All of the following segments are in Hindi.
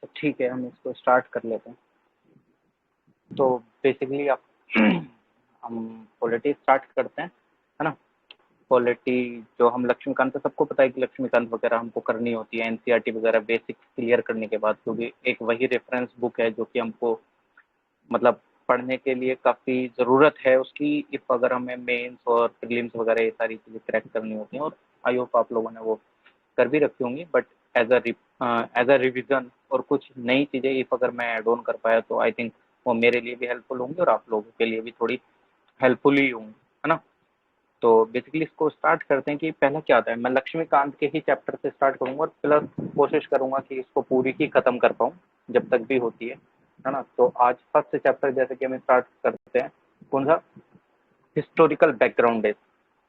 तो ठीक है, हम इसको स्टार्ट कर लेते हैं। तो बेसिकली आप हम पॉलिटी स्टार्ट करते हैं, है ना। पॉलिटी जो हम लक्ष्मीकांत, सबको पता है कि लक्ष्मीकांत वगैरह हमको करनी होती है एनसीईआरटी वगैरह बेसिक्स क्लियर करने के बाद, क्योंकि एक वही रेफरेंस बुक है जो कि हमको मतलब पढ़ने के लिए काफ़ी ज़रूरत है उसकी, इफ़ अगर हमें मेंस और प्रीलिम्स वगैरह ये सारी चीज़ें क्रैक करनी होती हैं। और आई होप आप लोगों ने वो कर भी रखी होंगी, बट एज अ रिविज़न और कुछ नई चीज़ें इफ़ अगर मैं ऐड ऑन कर पाया तो आई थिंक वो मेरे लिए भी हेल्पफुल होंगी और आप लोगों के लिए भी थोड़ी हेल्पफुल ही होंगी, है ना। तो बेसिकली इसको स्टार्ट करते हैं कि पहला क्या आता है। मैं लक्ष्मीकांत के ही चैप्टर से स्टार्ट करूंगा और प्लस कोशिश करूंगा कि इसको पूरी ही खत्म कर पाऊँ जब तक भी होती है ना। तो आज फर्स्ट चैप्टर जैसे कि हम स्टार्ट करते हैं, कौन सा, हिस्टोरिकल बैकग्राउंड है।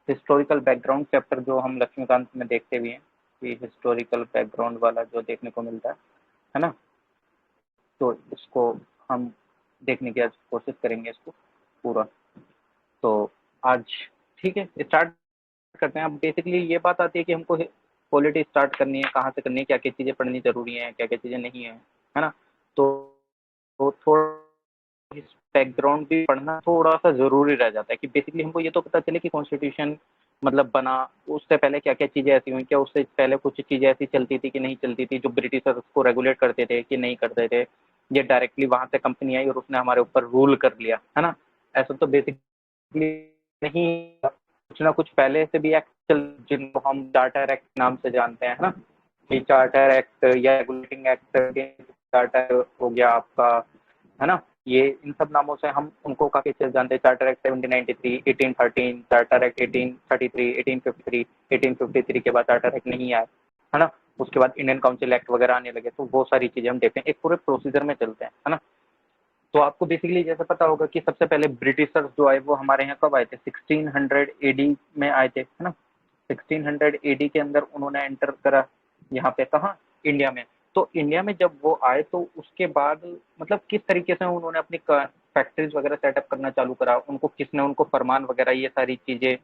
हिस्टोरिकल बैकग्राउंड चैप्टर जो हम लक्ष्मीकांत में देखते भी हैं कि हिस्टोरिकल बैकग्राउंड वाला जो देखने को मिलता है ना। तो इसको हम देखने की आज कोशिश करेंगे इसको पूरा। तो आज ठीक है, स्टार्ट करते हैं। अब बेसिकली ये बात आती है कि हमको पॉलिटी स्टार्ट करनी है, कहाँ से करनी है, क्या क्या चीज़ें पढ़नी जरूरी है, क्या क्या चीज़ें नहीं है ना। तो थोड़ा बैकग्राउंड भी पढ़ना थोड़ा सा ज़रूरी रह जाता है कि बेसिकली हमको ये तो पता चले कि कॉन्स्टिट्यूशन मतलब बना, उससे पहले क्या क्या चीज़ें ऐसी हुई, क्या उससे पहले कुछ चीज़ें ऐसी चलती थी कि नहीं चलती थी, जो ब्रिटिशर्स को रेगुलेट करते थे कि नहीं करते थे, ये डायरेक्टली वहाँ से कंपनी आई और उसने हमारे ऊपर रूल कर लिया, है ना। ऐसा तो बेसिकली नहीं, कुछ ना कुछ पहले से भी एक्ट चल, जिनको हम चार्टर एक्ट नाम से जानते हैं, है ना। कि चार्टर एक्ट या रेगुलेटिंग एक्ट, चार्टर हो गया आपका, है ना। ये इन सब नामों से हम उनको काफी अच्छे से जानते हैं। चार्टर एक्ट 1793, 1813, चार्टर एक्ट 1833, 1853, 1853 के बाद चार्टर एक्ट नहीं आया, है ना। उसके बाद इंडियन काउंसिल एक्ट वगैरह आने लगे, तो वो सारी चीजें हम देखते हैं, एक पूरे प्रोसीजर में चलते हैं, है ना। तो आपको बेसिकली जैसे पता होगा कि सबसे पहले ब्रिटिशर्स जो आए वो हमारे यहाँ कब आए थे, 1600 एडी में आए थे, है ना। 1600 एडी के अंदर उन्होंने एंटर करा यहाँ पे, कहाँ, इंडिया में। तो इंडिया में जब वो आए तो उसके बाद मतलब किस तरीके से उन्होंने अपनी फैक्ट्रीज वगैरह सेटअप करना चालू करा, उनको किसने उनको फरमान वगैरह ये सारी चीजें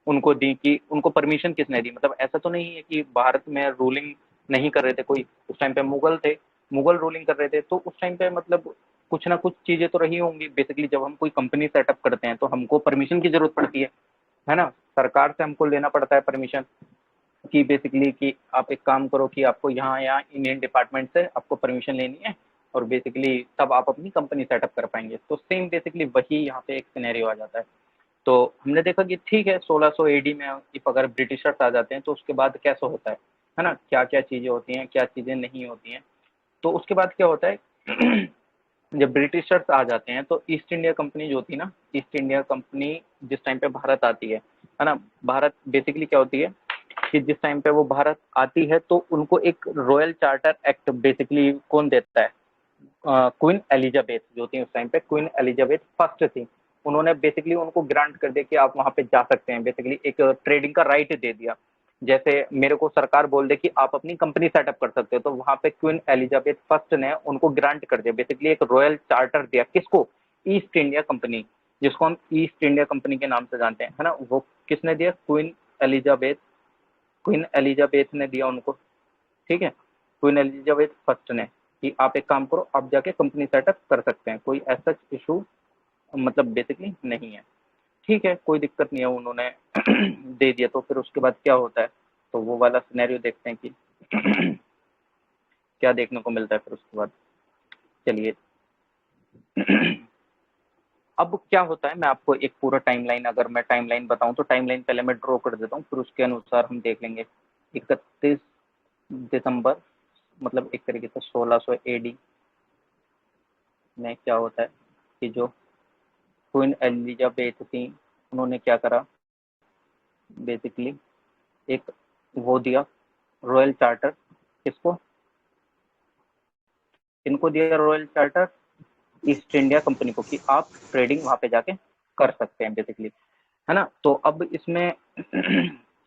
उनको दी, कि उनको परमिशन किसने दी। मतलब ऐसा तो नहीं है कि भारत में रूलिंग नहीं कर रहे थे कोई, उस टाइम पे मुगल थे, मुगल रूलिंग कर रहे थे, तो उस टाइम पे मतलब कुछ ना कुछ चीजें तो रही होंगी। बेसिकली जब हम कोई कंपनी सेटअप करते हैं तो हमको परमिशन की जरूरत पड़ती है ना। सरकार से हमको लेना पड़ता है परमिशन कि बेसिकली कि आप एक काम करो कि आपको यहाँ यहाँ इंडियन डिपार्टमेंट से आपको परमिशन लेनी है और बेसिकली तब आप अपनी कंपनी सेटअप कर पाएंगे। तो सेम बेसिकली वही यहाँ पे एक सिनेरियो आ जाता है। तो हमने देखा कि ठीक है 1600 एडी में इफ अगर ब्रिटिशर्स आ जाते हैं तो उसके बाद कैसा होता है ना, क्या क्या चीज़ें होती हैं, क्या चीज़ें नहीं होती हैं। तो उसके बाद क्या होता है जब ब्रिटिशर्स आ जाते हैं तो ईस्ट इंडिया कंपनी जो थी ना, ईस्ट इंडिया कंपनी जिस टाइम पे भारत आती है ना। भारत बेसिकली क्या होती है कि जिस टाइम पे वो भारत आती है तो उनको एक रॉयल चार्टर एक्ट बेसिकली कौन देता है, क्वीन एलिजाबेथ जो थी उस टाइम पे, क्वीन एलिजाबेथ फर्स्ट थी। उन्होंने बेसिकली उनको ग्रांट कर दिया कि आप वहां पे जा सकते हैं, बेसिकली एक ट्रेडिंग का राइट दे दिया। जैसे मेरे को सरकार बोल दे कि आप अपनी कंपनी सेटअप कर सकते हो, तो वहां पे क्वीन एलिजाबेथ फर्स्ट ने उनको ग्रांट कर दिया, बेसिकली एक रॉयल चार्टर दिया, किसको, ईस्ट इंडिया कंपनी, जिसको हम ईस्ट इंडिया कंपनी के नाम से जानते हैं, है ना। वो किसने दिया, एलिजाबेथ क्वीन एलिजाबेथ ने दिया उनको, ठीक है। क्वीन एलिजाबेथ फर्स्ट ने कि आप एक काम करो, आप जाके कंपनी सेटअप कर सकते हैं, कोई ऐसा इशू मतलब बेसिकली नहीं है, ठीक है, कोई दिक्कत नहीं है, उन्होंने दे दिया। तो फिर उसके बाद क्या होता है, तो वो वाला सिनेरियो देखते हैं कि क्या देखने को मिलता है फिर उसके बाद। चलिए अब क्या होता है, मैं आपको एक पूरा टाइमलाइन, अगर मैं टाइमलाइन बताऊं तो टाइमलाइन पहले मैं ड्रॉ कर देता हूँ, फिर उसके अनुसार हम देख लेंगे। 31 दिसंबर मतलब एक तरीके से 1600 एडी में क्या होता है कि जो क्वीन एलिजाबेथ थी उन्होंने क्या करा, बेसिकली एक वो दिया रॉयल चार्टर, किसको, इनको दिया royal charter, east India company को, कि आप ट्रेडिंग वहां पे जाके कर सकते हैं बेसिकली, है ना। तो अब इसमें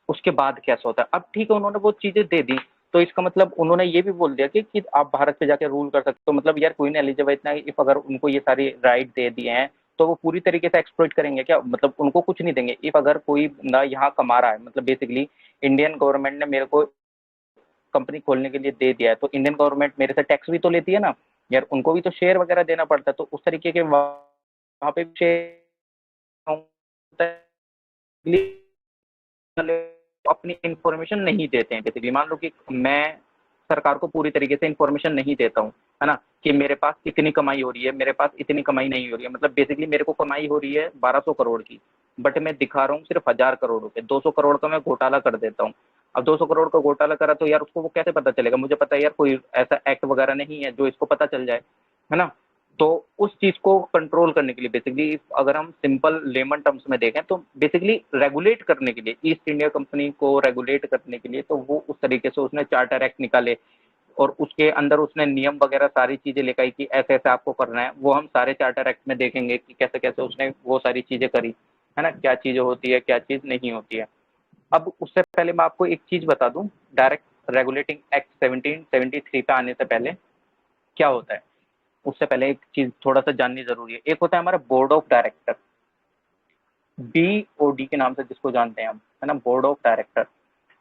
उसके बाद कैसा होता है, अब ठीक है उन्होंने वो चीजें दे दी, तो इसका मतलब उन्होंने ये भी बोल दिया कि आप भारत पे जाके रूल कर सकते हो। मतलब यार क्वीन एलिजाबेथ ने इफ अगर उनको ये सारी राइट दे दिए हैं तो वो पूरी तरीके से एक्सप्लॉइट करेंगे क्या, मतलब उनको कुछ नहीं देंगे। इफ अगर कोई बंदा यहाँ कमा रहा है, मतलब बेसिकली इंडियन गवर्नमेंट ने मेरे को कंपनी खोलने के लिए दे दिया है तो इंडियन गवर्नमेंट मेरे से टैक्स भी तो लेती है ना यार, उनको भी तो शेयर वगैरह देना पड़ता है, तो उस तरीके के वहाँ पे अपनी इंफॉर्मेशन नहीं देते हैं। बेसिकली मान लो कि मैं सरकार को पूरी तरीके से इंफॉर्मेशन नहीं देता हूँ, है ना, कि मेरे पास इतनी कमाई हो रही है, मेरे पास इतनी कमाई नहीं हो रही है, मतलब बेसिकली मेरे को कमाई हो रही है 1200 करोड़ की, बट मैं दिखा रहा हूँ सिर्फ 1000 करोड़ रुपए, 200 करोड़ का मैं घोटाला कर देता हूँ। अब 200 करोड़ का घोटाला करा तो यार उसको वो कैसे पता चलेगा? मुझे पता है यार कोई ऐसा एक्ट वगैरह नहीं है जो इसको पता चल जाए, है ना। तो उस चीज को कंट्रोल करने के लिए बेसिकली अगर हम सिंपल लेमन टर्म्स में देखें तो बेसिकली रेगुलेट करने के लिए, ईस्ट इंडिया कंपनी को रेगुलेट करने के लिए, तो वो उस तरीके से उसने चार्टर एक्ट निकाले और उसके अंदर उसने नियम वगैरह सारी चीजें लेकर आई कि ऐसे ऐसे आपको करना है। वो हम सारे चार्टर एक्ट में देखेंगे कि कैसे कैसे उसने वो सारी चीजें करी, है ना, क्या चीजें होती है क्या चीज नहीं होती है। अब उससे पहले मैं आपको एक चीज बता दूं, डायरेक्ट रेगुलेटिंग एक्ट 1773 पे आने से पहले क्या होता है, उससे पहले एक चीज थोड़ा सा जाननी जरूरी है। एक होता है हमारा बोर्ड ऑफ डायरेक्टर, BOD के नाम से जिसको जानते हैं हम, है ना, बोर्ड ऑफ डायरेक्टर।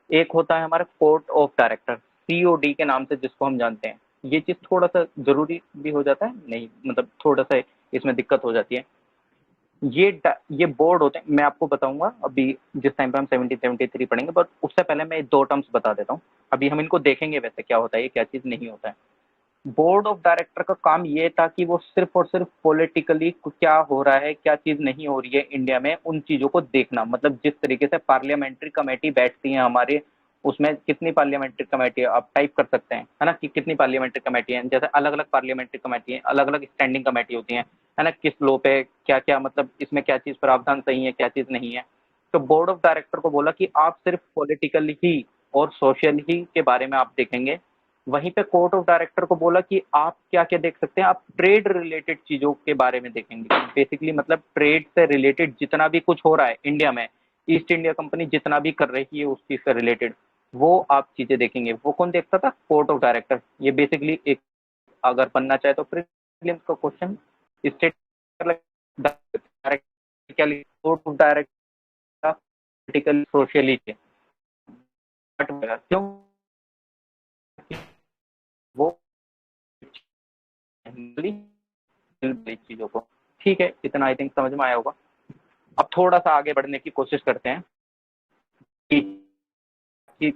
एक होता है हमारा कोर्ट ऑफ डायरेक्टर, COD के नाम से जिसको हम जानते हैं। ये चीज थोड़ा सा जरूरी भी हो जाता है, नहीं मतलब थोड़ा सा इसमें दिक्कत हो जाती है। ये बोर्ड होते हैं, मैं आपको बताऊंगा अभी जिस टाइम पे हम 1773 पढ़ेंगे, बट उससे पहले मैं दो टर्म्स बता देता हूँ। अभी हम इनको देखेंगे वैसे क्या होता है क्या चीज नहीं होता है। बोर्ड ऑफ डायरेक्टर का काम ये था कि वो सिर्फ और सिर्फ पॉलिटिकली क्या हो रहा है क्या चीज नहीं हो रही है इंडिया में उन चीजों को देखना। मतलब जिस तरीके से पार्लियामेंट्री कमेटी बैठती है हमारे, उसमें कितनी पार्लियामेंट्री कमेटी है आप टाइप कर सकते हैं, है ना, कि कितनी पार्लियामेंट्री कमेटी है। जैसे अलग अलग पार्लियामेंट्री कमेटी है, अलग अलग स्टैंडिंग कमेटी होती है ना, किस लो पे क्या क्या, मतलब इसमें क्या चीज प्रावधान सही है क्या चीज नहीं है। तो बोर्ड ऑफ डायरेक्टर को बोला कि आप सिर्फ पॉलिटिकल ही और सोशल ही के बारे में आप देखेंगे। वहीं पे कोर्ट ऑफ डायरेक्टर को बोला कि आप क्या क्या देख सकते हैं, आप ट्रेड रिलेटेड चीजों के बारे में देखेंगे। बेसिकली मतलब ट्रेड से रिलेटेड जितना भी कुछ हो रहा है इंडिया में, ईस्ट इंडिया कंपनी जितना भी कर रही है उस चीज से रिलेटेड, वो आप चीजें देखेंगे। वो कौन देखता था? Court of director. ये बेसिकली एक अगर बनना चाहे तो प्रीलिम्स का question state court of director political socially क्यों वो चीजों को। ठीक है, इतना आई थिंक समझ में आया होगा। अब थोड़ा सा आगे बढ़ने की कोशिश करते हैं कि, कि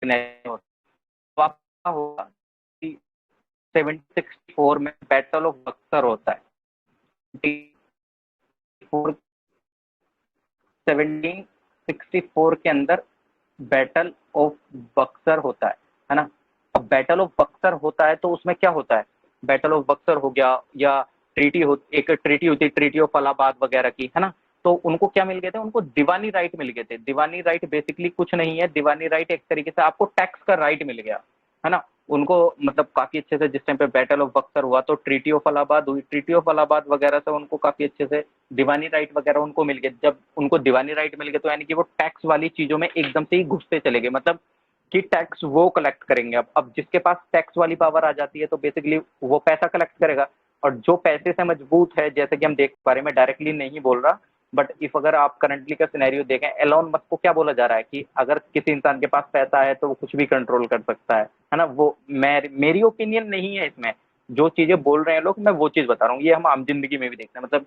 तो आपका होगा कि 1764 में बैटल ऑफ बक्सर होता है। 1764 के अंदर बैटल ऑफ बक्सर होता है ना। अब बैटल ऑफ बक्सर होता है तो उसमें क्या होता है, बैटल ऑफ बक्सर हो गया या ट्रीटी हो, एक ट्रीटी होती है ट्रीटी ऑफ अलाहाबाद वगैरह की, है ना। तो उनको क्या मिल गए थे? उनको दीवानी राइट मिल गए थे। दीवानी राइट बेसिकली कुछ नहीं है, दीवानी राइट एक तरीके से आपको टैक्स का राइट मिल गया, है ना। उनको मतलब काफी अच्छे से जिस टाइम पे बैटल ऑफ बक्सर हुआ तो ट्रीटी ऑफ अलाहाबाद हुई, ट्रीटी ऑफ अलाहाबाद वगैरह से उनको काफी अच्छे से दीवानी राइट वगैरह उनको मिल गए। जब उनको दीवानी राइट मिल गए तो यानी कि वो टैक्स वाली चीजों में एकदम से ही घुसते चले गए, मतलब कि टैक्स वो कलेक्ट करेंगे। अब जिसके पास टैक्स वाली पावर आ जाती है तो बेसिकली वो पैसा कलेक्ट करेगा। और जो पैसे से मजबूत है, जैसे कि हम देख पा रहे हैं, मैं डायरेक्टली नहीं बोल रहा, बट इफ अगर आप करंटली का सिनेरियो देखें, एलोन मस्क को क्या बोला जा रहा है कि अगर किसी इंसान के पास पैसा है तो वो कुछ भी कंट्रोल कर सकता है ना। वो मेरी ओपिनियन नहीं है इसमें, जो चीजें बोल रहे हैं लोग मैं वो चीज बता रहा हूँ। ये हम आम जिंदगी में भी देखते हैं, मतलब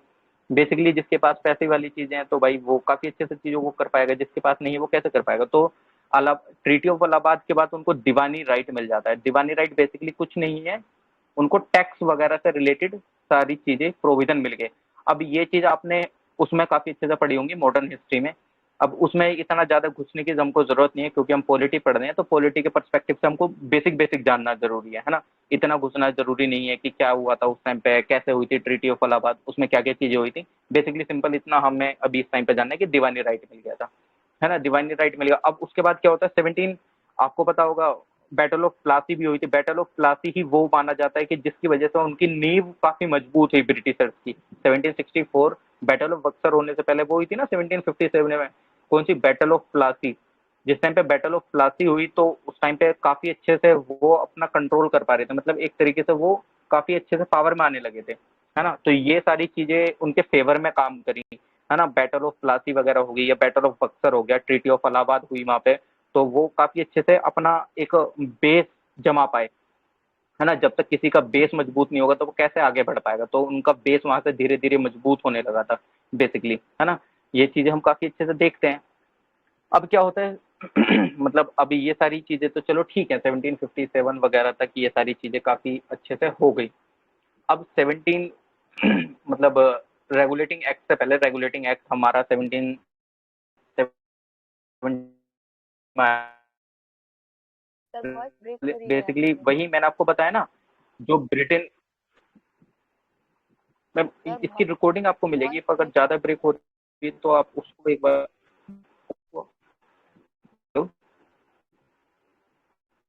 बेसिकली जिसके पास पैसे वाली चीजें हैं तो भाई वो काफी अच्छे से चीजों को कर पाएगा, जिसके पास नहीं है वो कैसे कर पाएगा। तो ट्रीटी ऑफ अलाहाबाद के बाद उनको दीवानी राइट मिल जाता है। दीवानी राइट बेसिकली कुछ नहीं है, उनको टैक्स वगैरह से रिलेटेड सारी चीजें प्रोविजन मिल गए। अब ये चीज आपने उसमें काफी अच्छे से पढ़ी होंगी मॉडर्न हिस्ट्री में। अब उसमें इतना ज्यादा घुसने की हमको जरूरत नहीं है क्योंकि हम पॉलिटी पढ़ रहे हैं, तो पॉलिटी के पर्सपेक्टिव से हमको बेसिक बेसिक जानना जरूरी है ना। इतना घुसना जरूरी नहीं है कि क्या हुआ था उस टाइम पे, कैसे हुई थी ट्रीटी ऑफ अलाहाबाद, उसमें क्या क्या चीजें हुई थी। बेसिकली सिंपल इतना हमें अभी इस टाइम पे जानना है कि दीवानी राइट मिल गया था, है ना, दीवानी राइट मिल गया। अब उसके बाद क्या होता है 17, आपको पता होगा बैटल ऑफ प्लासी भी हुई थी। बैटल ऑफ प्लासी ही वो माना जाता है कि जिसकी वजह से उनकी नींव काफी मजबूत हुई ब्रिटिशर्स की। 1764 बैटल ऑफ बक्सर होने से पहले वो हुई थी ना 1757 में, कौन सी? Battle of Plassey. जिस टाइम पे बैटल ऑफ प्लासी हुई तो उस टाइम पे काफी अच्छे से वो अपना कंट्रोल कर पा रहे थे, मतलब एक तरीके से वो काफी अच्छे से पावर में आने लगे थे, है ना। तो ये सारी चीजें उनके फेवर में काम करी, है ना। बैटल ऑफ प्लासी वगैरह हो गई या बैटल ऑफ बक्सर हो गया, ट्रीटी ऑफ अलाहाबाद हुई वहां पे, तो वो काफी अच्छे से अपना एक बेस जमा पाए, है ना। जब तक किसी का बेस मजबूत नहीं होगा तो वो कैसे आगे बढ़ पाएगा, तो उनका बेस वहां से धीरे धीरे मजबूत होने लगा था बेसिकली, है ना। ये चीजें हम काफी अच्छे से देखते हैं। अब क्या होता है मतलब अभी ये सारी चीजें तो चलो ठीक है, 1757 वगैरह तक ये सारी चीजें काफी अच्छे से हो गई। अब 17 मतलब रेगुलेटिंग एक्ट से पहले, रेगुलेटिंग एक्ट हमारा 17 सर वॉइस ब्रेक हो रही है बेसिकली आपकी। वही मैंने आपको बताया ना, जो ब्रिटेन में सर इसकी रिकॉर्डिंग आपको मिलेगी, वॉइस पर अगर ब्रेक। ज्यादा ब्रेक हो रही है तो आप उसको एक बार,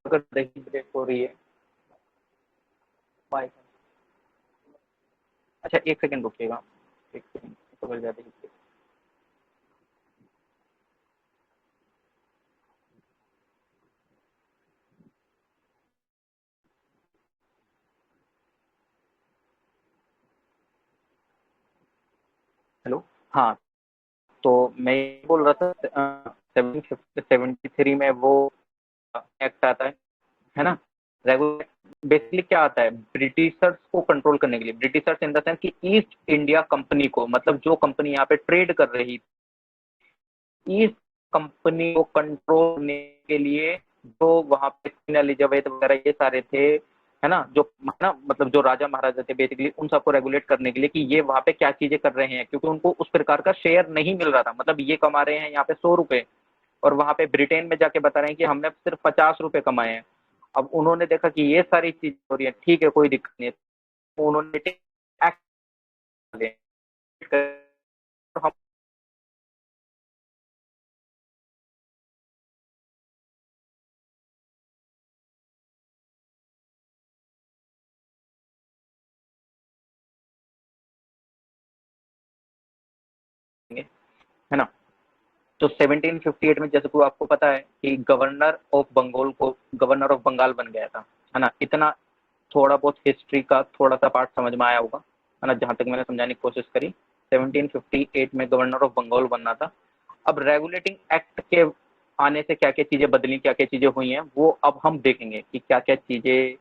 अगर नहीं ब्रेक हो रही है, अच्छा एक सेकंड रुकिएगा, एक सेकंड, अगर ज्यादा ही हेलो, हाँ, तो मैं ये बोल रहा था 1773 में वो एक्ट आता है ना। रेगुलेट बेसिकली क्या आता है, ब्रिटिशर्स को कंट्रोल करने के लिए, ब्रिटिशर्स इन द सेंस कि ईस्ट इंडिया कंपनी को, मतलब जो कंपनी यहाँ पे ट्रेड कर रही, ईस्ट कंपनी को कंट्रोल करने के लिए, जो वहां पे क्वीन एलिजाबेथ वगैरह ये सारे थे, है ना, जो है ना, मतलब जो राजा महाराजा थे बेसिकली, उन सबको रेगुलेट करने के लिए कि ये वहां पे क्या चीजें कर रहे हैं, क्योंकि उनको उस प्रकार का शेयर नहीं मिल रहा था। मतलब ये कमा रहे हैं यहाँ पे 100 रुपए, और वहां पे ब्रिटेन में जाके बता रहे हैं कि हमने सिर्फ 50 रुपए कमाए हैं। अब उन्होंने देखा कि ये सारी चीज हो रही है, ठीक है कोई दिक्कत नहीं है, तो उन्होंने एक्ट हम है ना। तो 1758 में जैसे को आपको पता है कि गवर्नर ऑफ बंगाल बन गया था, है ना। इतना थोड़ा बहुत हिस्ट्री का थोड़ा सा पार्ट समझ में आया होगा, है ना, जहां तक मैंने समझाने की कोशिश करी। 1758 में गवर्नर ऑफ बंगाल बनना था। अब रेगुलेटिंग एक्ट के आने से क्या क्या चीजें बदली, क्या क्या चीजें हुई हैं, वो अब हम देखेंगे कि क्या क्या चीजें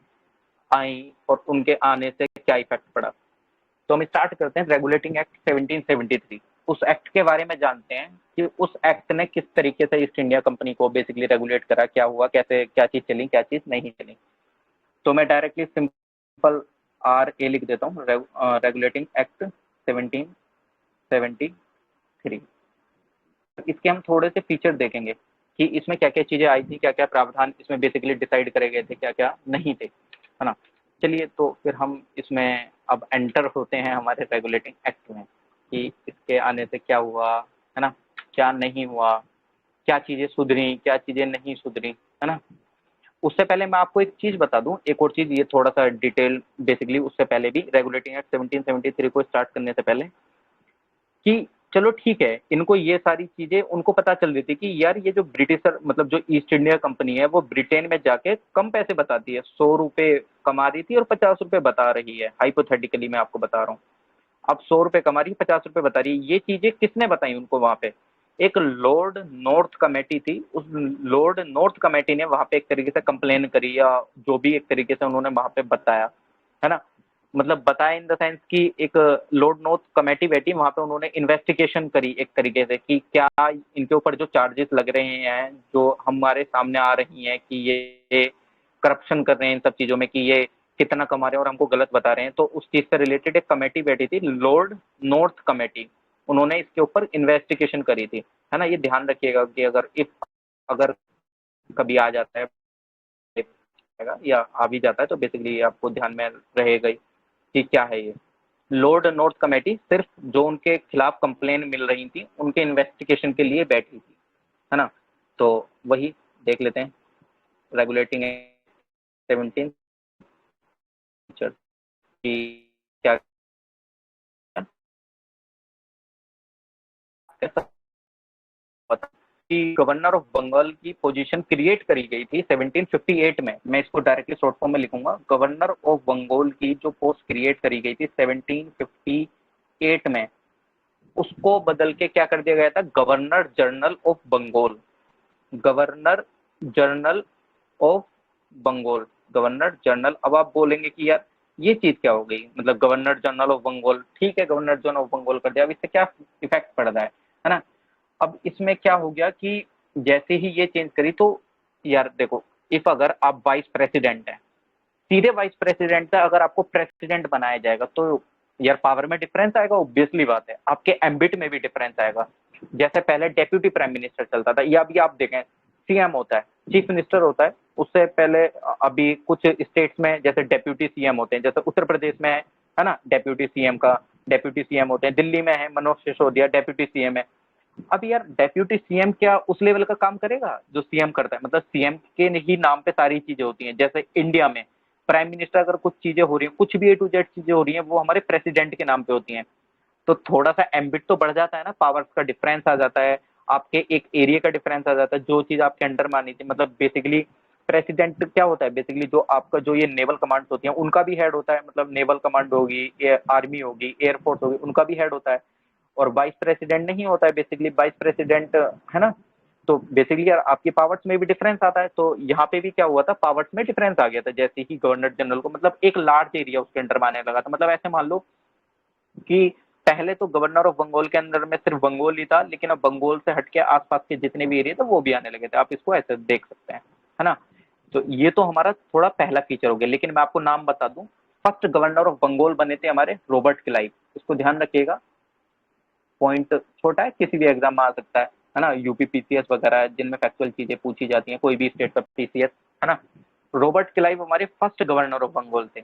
आई और उनके आने से क्या इफेक्ट पड़ा। तो हम स्टार्ट करते हैं रेगुलेटिंग एक्ट 1773। उस एक्ट के बारे में जानते हैं कि उस एक्ट ने किस तरीके से ईस्ट इंडिया कंपनी को बेसिकली रेगुलेट करा, क्या हुआ, कैसे क्या चीज चली, क्या चीज नहीं चली। तो मैं डायरेक्टली सिंपल RA लिख देता हूँ, रेगुलेटिंग एक्ट 1773। इसके हम थोड़े से फीचर देखेंगे कि इसमें क्या क्या चीजें आई थी, क्या क्या प्रावधान इसमें बेसिकली डिसाइड करे गए थे, क्या क्या नहीं थे, है ना। चलिए तो फिर हम इसमें अब एंटर होते हैं हमारे रेगुलेटिंग एक्ट में, कि इसके आने से क्या हुआ, है ना, क्या नहीं हुआ, क्या चीजें सुधरी, क्या चीजें नहीं सुधरी, है ना। उससे पहले मैं आपको एक चीज बता दूं, एक और चीज, ये थोड़ा सा डिटेल बेसिकली, उससे पहले भी रेगुलेटिंग एक्ट 1773 को स्टार्ट करने से पहले, कि चलो ठीक है, इनको ये सारी चीजें उनको पता चल रही थी कि यार ये जो ब्रिटिशर, मतलब जो ईस्ट इंडिया कंपनी है, वो ब्रिटेन में जाके कम पैसे बताती है, 100 रुपए कमा रही थी और 50 रुपए बता रही है, हाइपोथेटिकली मैं आपको बता रहा हूँ। अब 100 रुपए कमा रही है, 50 रुपए बता रही है, ये चीजें किसने बताई उनको वहां पे, एक लॉर्ड नॉर्थ कमेटी थी। उस लॉर्ड नॉर्थ कमेटी ने वहां पे एक तरीके से कंप्लेन करी, या जो भी एक तरीके से उन्होंने वहां पे बताया, है ना। मतलब बताया इन द सेंस कि एक लॉर्ड नॉर्थ कमेटी बैठी वहां पे, उन्होंने इन्वेस्टिगेशन करी एक तरीके से कि क्या इनके ऊपर जो चार्जेस लग रहे हैं, जो हमारे सामने आ रही हैं कि ये करप्शन कर रहे हैं इन सब चीजों में, कि ये कितना कमा रहे हैं और हमको गलत बता रहे हैं, तो उस चीज से रिलेटेड एक कमेटी बैठी थी, लॉर्ड नॉर्थ कमेटी। उन्होंने इसके ऊपर इन्वेस्टिगेशन करी थी, है ना। ये ध्यान रखिएगा कि अगर कभी आ जाता है या आ भी जाता है तो बेसिकली आपको ध्यान में रहेगा कि क्या है ये। लॉर्ड नॉर्थ कमेटी सिर्फ जो उनके खिलाफ कंप्लेन मिल रही थी उनके इन्वेस्टिगेशन के लिए बैठी थी, है ना। तो वही देख लेते हैं, रेगुलेटिंग 17 की क्या कैसा पता कि गवर्नर ऑफ बंगाल की पोजीशन क्रिएट करी गई थी 1758 में। मैं इसको डायरेक्टली शॉर्ट फॉर्म में लिखूंगा, गवर्नर ऑफ बंगाल की जो पोस्ट क्रिएट करी गई थी 1758 में, उसको बदल के क्या कर दिया गया था, governor general of Bengal. Governor general of Bengal, governor general. अब आप बोलेंगे कि यार ये चीज क्या हो गई, मतलब गवर्नर जनरल ऑफ बंगाल, ठीक है गवर्नर जनरल ऑफ बंगाल कर दिया, अब इससे क्या इफेक्ट पड़ रहा है ना। अब इसमें क्या हो गया कि जैसे ही ये चेंज करी तो यार देखो, इफ अगर आप वाइस प्रेसिडेंट है, सीधे वाइस प्रेसिडेंट था, अगर आपको प्रेसिडेंट बनाया जाएगा तो यार पावर में डिफरेंस आएगा, ऑब्वियसली बात है, आपके एम्बिट में भी डिफरेंस आएगा। जैसे पहले डेप्यूटी प्राइम मिनिस्टर चलता था, या अभी आप देखें सीएम होता है, चीफ मिनिस्टर होता है, उससे पहले अभी कुछ स्टेट्स में जैसे डेप्यूटी सीएम होते हैं, जैसे उत्तर प्रदेश में है ना डेप्यूटी सीएम का, डेप्यूटी सीएम होते हैं, दिल्ली में है मनोज सिसोदिया डेप्यूटी सीएम है। अब यार डेप्यूटी सीएम क्या उस लेवल का काम करेगा जो सीएम करता है, मतलब सीएम के ही नाम पे सारी चीजें होती हैं। जैसे इंडिया में प्राइम मिनिस्टर अगर कुछ चीजें हो रही हैं, कुछ भी A to Z चीजें हो रही हैं, वो हमारे प्रेसिडेंट के नाम पे होती हैं। तो थोड़ा सा एम्बिट तो बढ़ जाता है ना, पावर्स का डिफरेंस आ जाता है, आपके एक एरिया का डिफरेंस आ जाता है, जो चीज आपके अंडर में आनी थी। मतलब बेसिकली प्रेसिडेंट क्या होता है, बेसिकली जो आपका जो ये नेवल कमांड होती हैं उनका भी हेड होता है, मतलब नेवल कमांड होगी, आर्मी होगी, एयरफोर्स होगी, उनका भी हेड होता है। और वाइस प्रेसिडेंट नहीं होता है, बेसिकली वाइस प्रेसिडेंट है ना। तो बेसिकली यार आपकी पावर्स में भी डिफरेंस आता है, तो यहाँ पे भी क्या हुआ था, पावर्स में डिफरेंस आ गया था जैसे ही गवर्नर जनरल को मतलब एक लार्ज एरिया उसके अंडर में आने लगा था। मतलब ऐसे मान लो कि पहले तो गवर्नर ऑफ बंगाल के अंदर में सिर्फ बंगाल ही था, लेकिन अब बंगाल से हटके आसपास के जितने भी एरिया थे वो भी आने लगे थे, आप इसको ऐसे देख सकते हैं, है ना। तो ये तो हमारा थोड़ा पहला फीचर हो गया, लेकिन मैं आपको नाम बता दूं, फर्स्ट गवर्नर ऑफ बंगाल बने थे हमारे रॉबर्ट क्लाइव, इसको ध्यान रखिएगा, पॉइंट छोटा है, किसी भी एग्जाम में आ सकता है ना, यूपी पीसीएस वगैरह जिनमें फैक्चुअल चीजें पूछी जाती हैं, कोई भी स्टेट का पीसीएस, है ना। रॉबर्ट क्लाइव हमारे फर्स्ट गवर्नर ऑफ बंगाल थे।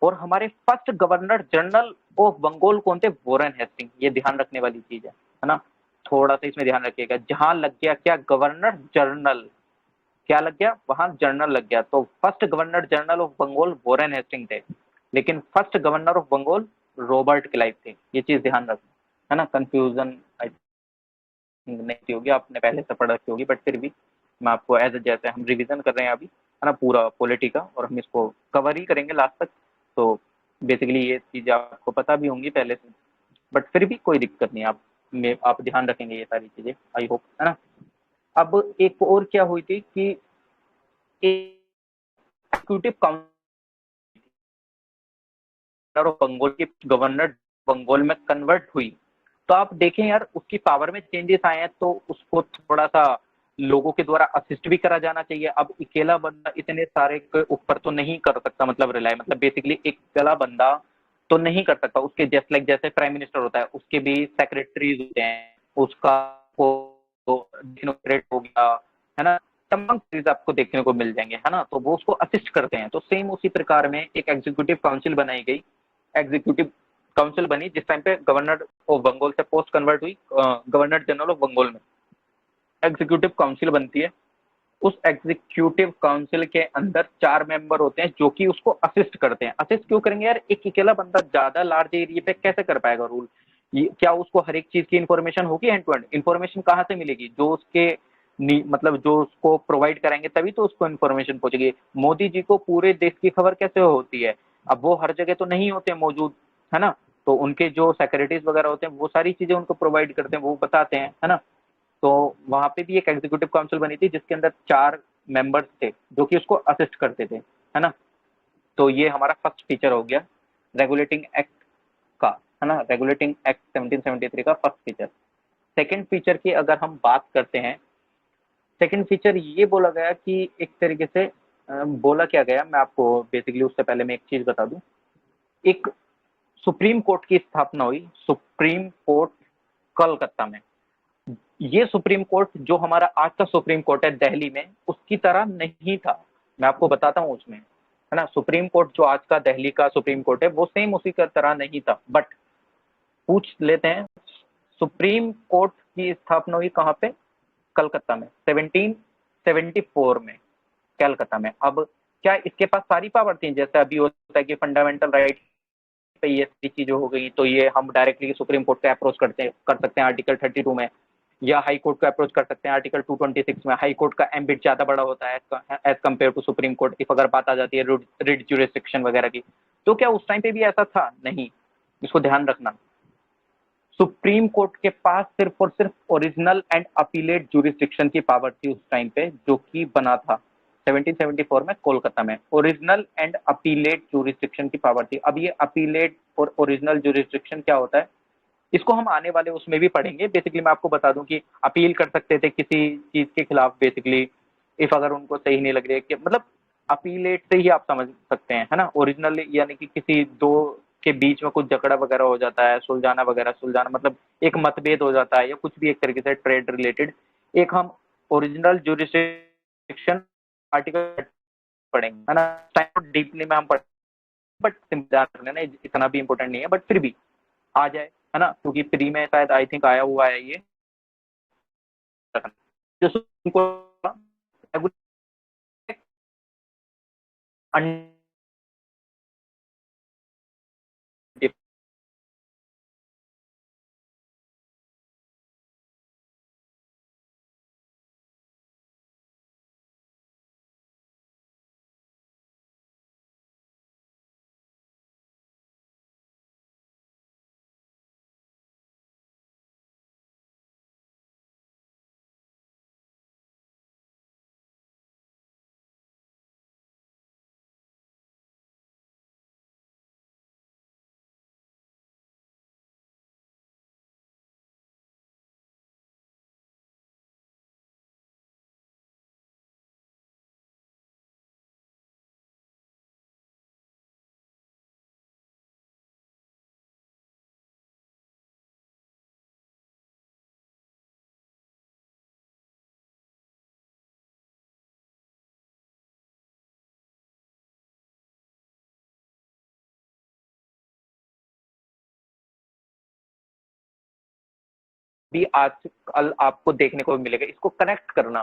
और हमारे first governor general of Bengal कौन थे, वॉरेन हेस्टिंग, ये ध्यान रखने वाली चीज है ना। थोड़ा सा इसमें ध्यान रखिएगा, जहां लग गया क्या गवर्नर जनरल, क्या लग गया वहां जनरल लग गया, तो first governor general of Bengal Warren Hastings थे, लेकिन first governor of Bengal Robert Clive थे, ये चीज ध्यान रखना, है ना। कंफ्यूजन नहीं होगी, आपने पहले से पढ़ रखी होगी, बट फिर भी मैं आपको एज जैसे हम रिवीजन कर रहे हैं अभी, है ना, पूरा पॉलिटी का, और हम इसको कवर ही करेंगे लास्ट तक। तो बेसिकली ये चीज़ें आपको पता भी होंगी पहले से, बट फिर भी कोई दिक्कत नहीं, आप ध्यान रखेंगे ये सारी चीज़ें, आई होप, है ना। अब एक और क्या हुई थी कि एग्जीक्यूटिव काउंसिलर ऑफ बंगाल की गवर्नर बंगाल में कन्वर्ट हुई, तो आप देखें यार उसकी पावर में चेंजेस आए हैं, तो उसको थोड़ा सा लोगों के द्वारा असिस्ट भी करा जाना चाहिए। अब अकेला बंदा इतने सारे के ऊपर तो नहीं कर सकता, मतलब रिलाय, मतलब बेसिकली एक अकेला बंदा तो नहीं कर सकता, उसके जस्ट लाइक जैसे प्राइम मिनिस्टर होता है उसके भी सेक्रेटरीज होते हैं, उसका हो गया, है ना, तमाम चीज आपको देखने को मिल जाएंगे, है ना, तो वो उसको असिस्ट करते हैं। तो सेम उसी प्रकार में एक एग्जीक्यूटिव काउंसिल बनाई गई, एग्जीक्यूटिव काउंसिल बनी जिस टाइम पे गवर्नर ऑफ बंगाल से पोस्ट कन्वर्ट हुई गवर्नर जनरल ऑफ बंगाल में, एग्जीक्यूटिव काउंसिल बनती है। उस एग्जीक्यूटिव काउंसिल के अंदर 4 मेंबर होते हैं जो कि उसको असिस्ट करते हैं। असिस्ट क्यों करेंगे यार, एक अकेला बंदा ज्यादा लार्ज एरिया पे कैसे कर पाएगा रूल, क्या उसको हर एक चीज की इन्फॉर्मेशन होगी, एंड टू एंड इन्फॉर्मेशन कहाँ से मिलेगी, जो उसके मतलब जो उसको प्रोवाइड कराएंगे तभी तो उसको इन्फॉर्मेशन पहुंचेगी। मोदी जी को पूरे देश की खबर कैसे होती है, अब वो हर जगह तो नहीं होते मौजूद, है ना, तो उनके जो सेक्रेटरीज वगैरह होते हैं वो सारी चीजें उनको प्रोवाइड करते हैं, वो बताते हैं, है ना। तो वहां पे भी एक एग्जीक्यूटिव काउंसिल बनी थी जिसके अंदर 4 मेंबर्स थे जो कि उसको असिस्ट करते थे, है ना। तो ये हमारा फर्स्ट फीचर हो गया रेगुलेटिंग एक्ट का, है ना, रेगुलेटिंग एक्ट 1773 का फर्स्ट फीचर। सेकंड फीचर की अगर हम बात करते हैं, सेकंड फीचर ये बोला गया कि एक तरीके से बोला क्या गया, मैं आपको बेसिकली उससे पहले मैं एक चीज बता दूं, एक सुप्रीम कोर्ट की स्थापना हुई, सुप्रीम कोर्ट कलकत्ता में। ये सुप्रीम कोर्ट जो हमारा आज का सुप्रीम कोर्ट है दिल्ली में, उसकी तरह नहीं था, मैं आपको बताता हूँ उसमें, है ना। सुप्रीम कोर्ट जो आज का दिल्ली का सुप्रीम कोर्ट है वो सेम उसी का तरह नहीं था, बट पूछ लेते हैं, सुप्रीम कोर्ट की स्थापना हुई कहाँ पे, कलकत्ता में 1774 में, कलकत्ता में। अब क्या इसके पास सारी पावर थी, जैसे अभी होता है कि फंडामेंटल राइट पे ये सारी चीजें हो गई तो ये हम डायरेक्टली सुप्रीम कोर्ट का अप्रोच कर सकते हैं आर्टिकल 32 में, या हाई कोर्ट का अप्रोच कर सकते हैं आर्टिकल 226 में। हाई कोर्ट का एम्बिट ज्यादा बड़ा होता है as compare to supreme court, if अगर बात आ जाती है रिट ज्यूरिसडिक्शन वगैरह की। तो क्या उस टाइम पे भी ऐसा था, नहीं, इसको ध्यान रखना। सुप्रीम कोर्ट के पास सिर्फ और सिर्फ ओरिजिनल एंड अपीलेट जुरिस्डिक्शन की पावर थी उस टाइम पे, जो कि बना था 1774 में कोलकाता में। ओरिजिनल एंड अपीलेट जुरिस्डिक्शन की पावर थी। अब ये अपीलेट और ओरिजिनल जुरिस्डिक्शन क्या होता है, इसको हम आने वाले उसमें भी पढ़ेंगे। बेसिकली मैं आपको बता दूं कि अपील कर सकते थे किसी चीज के खिलाफ, बेसिकली इफ अगर उनको सही नहीं लग रही है कि मतलब अपीलेट से ही आप समझ सकते हैं, है ना। ओरिजिनल यानी कि किसी दो के बीच में कुछ झगड़ा वगैरह हो जाता है, सुलझाना वगैरह, सुलझाना मतलब एक मतभेद हो जाता है या कुछ भी एक तरीके से ट्रेड रिलेटेड, एक हम ओरिजिनल जुरिस्डिक्शन आर्टिकल पढ़ेंगे, है ना। टाइम डीपली में हम पढ़, बट सिंपल रख लेना, इतना भी इंपॉर्टेंट नहीं है, बट फिर भी आ जाए, है ना, क्योंकि फ्री में शायद आई थिंक आया हुआ है ये। जो उनको भी आजकल आपको देखने को मिलेगा। इसको कनेक्ट करना,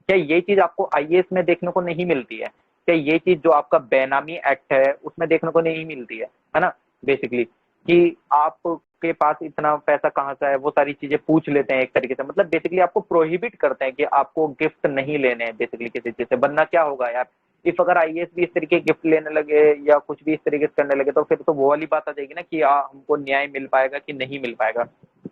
क्या ये चीज आपको आईएएस में देखने को नहीं मिलती है? क्या ये चीज जो आपका बेनामी एक्ट है उसमें देखने को नहीं मिलती है ना। बेसिकली कि आपके पास इतना पैसा कहाँ से है, वो सारी चीजें पूछ लेते हैं एक तरीके से। मतलब बेसिकली आपको प्रोहिबिट करते हैं कि आपको गिफ्ट नहीं लेने हैं बेसिकली किसी चीज से। बनना क्या होगा यार, इफ अगर आईएएस भी इस तरीके गिफ्ट लेने लगे या कुछ भी इस तरीके से करने लगे, तो फिर तो वो वाली बात आ जाएगी ना कि हमको न्याय मिल पाएगा कि नहीं मिल पाएगा।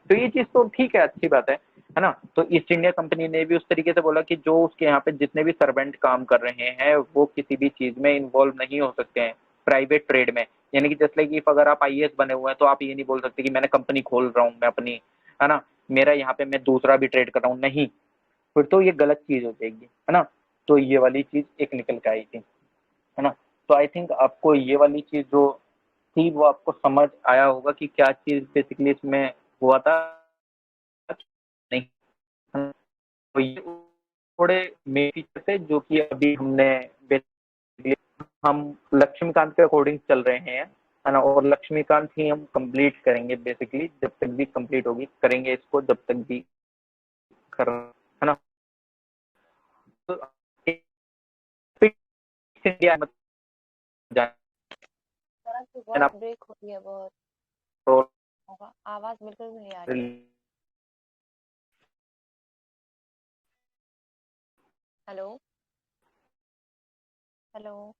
तो ये चीज तो ठीक है, अच्छी बात है ना। तो ईस्ट इंडिया कंपनी ने भी उस तरीके से बोला कि जो उसके यहाँ पे जितने भी सर्वेंट काम कर रहे हैं वो किसी भी चीज में इन्वॉल्व नहीं हो सकते हैं प्राइवेट ट्रेड में। यानी कि जैसे कि अगर आप आईएएस बने हुए हैं तो आप ये नहीं बोल सकते कि मैंने कंपनी खोल रहा हूँ मैं अपनी, है ना, मेरा यहाँ पे मैं दूसरा भी ट्रेड कर रहा हूँ, नहीं, फिर तो ये गलत चीज हो जाएगी, है ना। तो ये वाली चीज एक निकल के आई थी, है ना। तो आई थिंक आपको ये वाली चीज जो थी वो आपको समझ आया होगा कि क्या चीज बेसिकली इसमें हुआ था, नहीं। तो ये थोड़े मेन फीचर थे जो कि अभी हमने बेसिकली हम लक्ष्मीकांत के अकॉर्डिंग चल रहे हैं, है ना। और लक्ष्मीकांत ही हम कंप्लीट करेंगे बेसिकली, जब तक भी कंप्लीट होगी करेंगे इसको, जब तक भी कर, है ना। तो इंडिया में तरह की वॉइस ब्रेक हो रही है बहुत। आवाज बिल्कुल भी नहीं आ रही है। Hello hello.